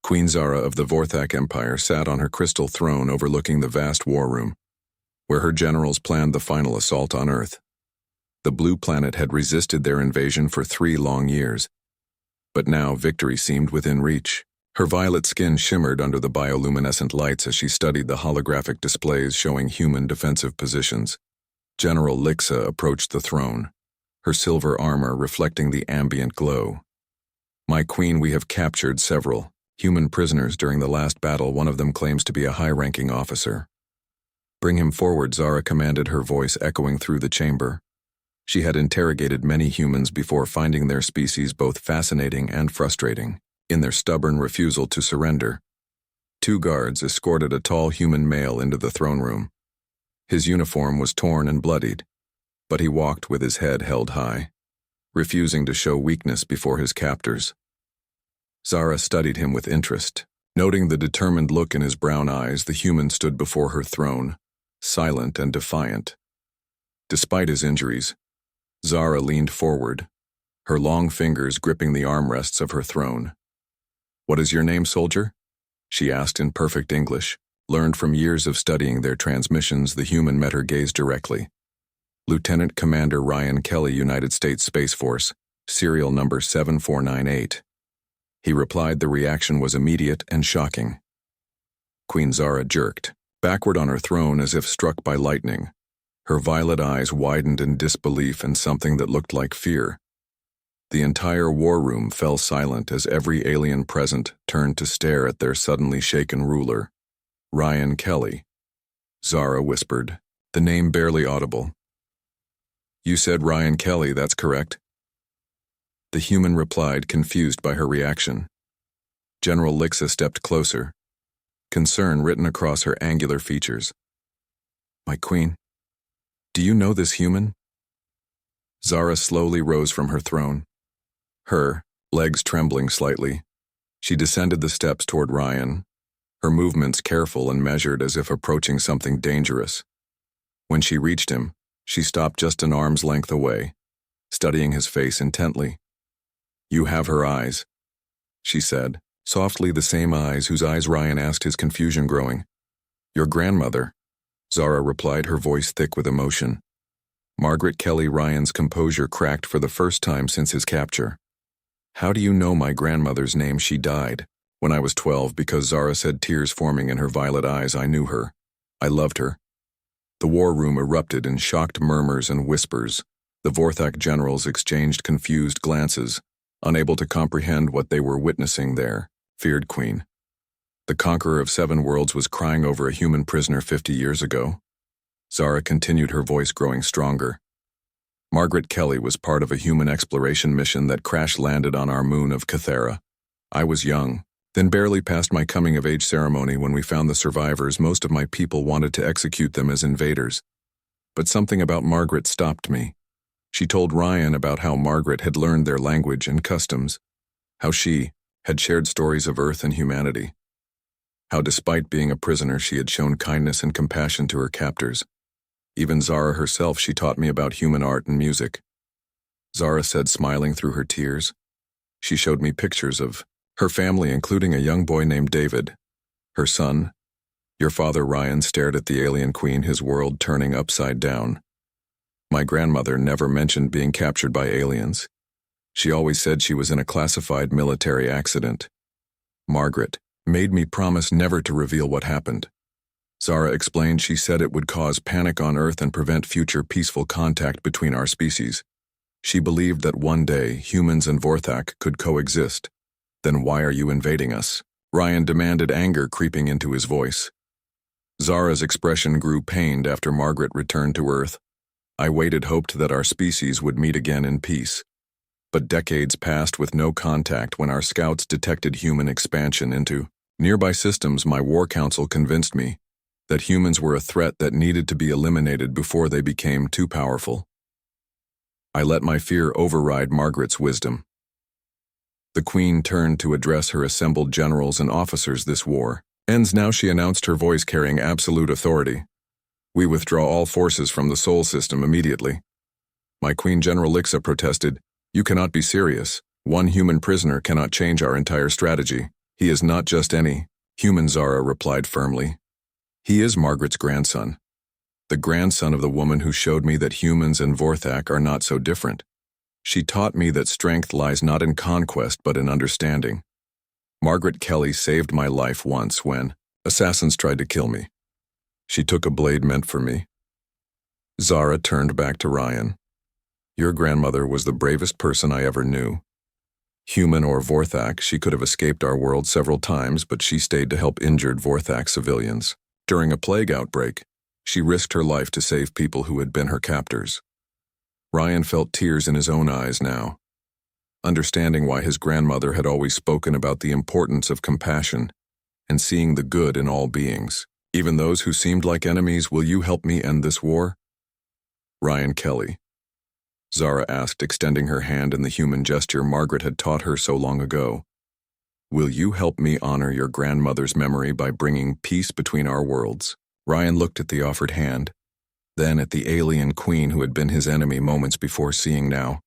Queen Zara of the Vorthak Empire sat on her crystal throne overlooking the vast war room, where her generals planned the final assault on Earth. The blue planet had resisted their invasion for 3 long years, but now victory seemed within reach. Her violet skin shimmered under the bioluminescent lights as she studied the holographic displays showing human defensive positions. General Lixa approached the throne, her silver armor reflecting the ambient glow. "My queen, we have captured several human prisoners during the last battle. One of them claims to be a high-ranking officer." "Bring him forward," Zara commanded, her voice echoing through the chamber. She had interrogated many humans before, finding their species both fascinating and frustrating in their stubborn refusal to surrender. 2 guards escorted a tall human male into the throne room. His uniform was torn and bloodied, but he walked with his head held high, refusing to show weakness before his captors. Zara studied him with interest. Noting the determined look in his brown eyes, the human stood before her throne, silent and defiant. Despite his injuries, Zara leaned forward, her long fingers gripping the armrests of her throne. "What is your name, soldier?" she asked in perfect English. Learned from years of studying their transmissions, the human met her gaze directly. "Lieutenant Commander Ryan Kelly, United States Space Force, serial number 7498. He replied. The reaction was immediate and shocking. Queen Zara jerked backward on her throne as if struck by lightning. Her violet eyes widened in disbelief and something that looked like fear. The entire war room fell silent as every alien present turned to stare at their suddenly shaken ruler. "Ryan Kelly," Zara whispered, the name barely audible. "You said Ryan Kelly, that's correct?" The human replied, confused by her reaction. General Lixa stepped closer, concern written across her angular features. "My queen, do you know this human?" Zara slowly rose from her throne. Her legs trembling slightly, she descended the steps toward Ryan, her movements careful and measured as if approaching something dangerous. When she reached him, she stopped just an arm's length away, studying his face intently. "You have her eyes," she said, softly, the same eyes whose eyes Ryan asked, his confusion growing. "Your grandmother," Zara replied, her voice thick with emotion. Margaret Kelly. Ryan's composure cracked for the first time since his capture. "How do you know my grandmother's name? She died when I was 12 because," Zara said, tears forming in her violet eyes. "I knew her. I loved her." The war room erupted in shocked murmurs and whispers. The Vorthak generals exchanged confused glances, unable to comprehend what they were witnessing there. Feared queen. The conqueror of 7 worlds was crying over a human prisoner 50 years ago. Zara continued, her voice growing stronger. "Margaret Kelly was part of a human exploration mission that crash-landed on our moon of Cathera. I was young, then barely past my coming-of-age ceremony when we found the survivors. Most of my people wanted to execute them as invaders. But something about Margaret stopped me. She told Ryan about how Margaret had learned their language and customs, how she had shared stories of Earth and humanity, how despite being a prisoner she had shown kindness and compassion to her captors. Even Zara herself, she taught me about human art and music." Zara said, smiling through her tears. She showed me pictures of her family, including a young boy named David, her son. Your father. Ryan stared at the alien queen, his world turning upside down. "My grandmother never mentioned being captured by aliens. She always said she was in a classified military accident. Margaret made me promise never to reveal what happened." Zara explained. She said it would cause panic on Earth and prevent future peaceful contact between our species. She believed that one day humans and Vorthak could coexist. "Then why are you invading us?" Ryan demanded, anger creeping into his voice. Zara's expression grew pained after Margaret returned to Earth. "I waited, hoped that our species would meet again in peace. But decades passed with no contact. When our scouts detected human expansion into nearby systems, my war council convinced me that humans were a threat that needed to be eliminated before they became too powerful. I let my fear override Margaret's wisdom." The queen turned to address her assembled generals and officers. "This war ends now," she announced, her voice carrying absolute authority. "We withdraw all forces from the Sol system immediately." "My queen," General Lixa protested, "you cannot be serious. 1 human prisoner cannot change our entire strategy." He is not just any human, Zara replied firmly. He is Margaret's grandson. The grandson of the woman who showed me that humans and Vorthak are not so different. She taught me that strength lies not in conquest but in understanding. Margaret Kelly saved my life once when assassins tried to kill me. She took a blade meant for me. Zara turned back to Ryan. Your grandmother was the bravest person I ever knew. Human or Vorthak, she could have escaped our world several times, but she stayed to help injured Vorthak civilians. During a plague outbreak, she risked her life to save people who had been her captors. Ryan felt tears in his own eyes now, understanding why his grandmother had always spoken about the importance of compassion and seeing the good in all beings, even those who seemed like enemies. Will you help me end this war? Ryan Kelly, Zara asked, extending her hand in the human gesture Margaret had taught her so long ago. Will you help me honor your grandmother's memory by bringing peace between our worlds? Ryan looked at the offered hand, then at the alien queen who had been his enemy moments before, seeing now,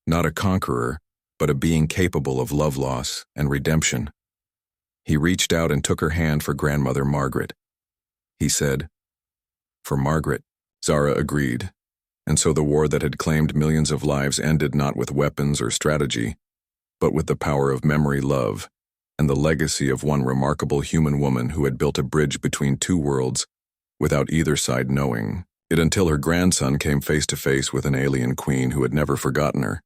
not a conqueror, but a being capable of love loss and redemption. He reached out and took her hand for grandmother Margaret. He said, "For Margaret." Zara agreed, and so the war that had claimed millions of lives ended not with weapons or strategy, but with the power of memory, love, and the legacy of one remarkable human woman who had built a bridge between two worlds without either side knowing it until her grandson came face to face with an alien queen who had never forgotten her.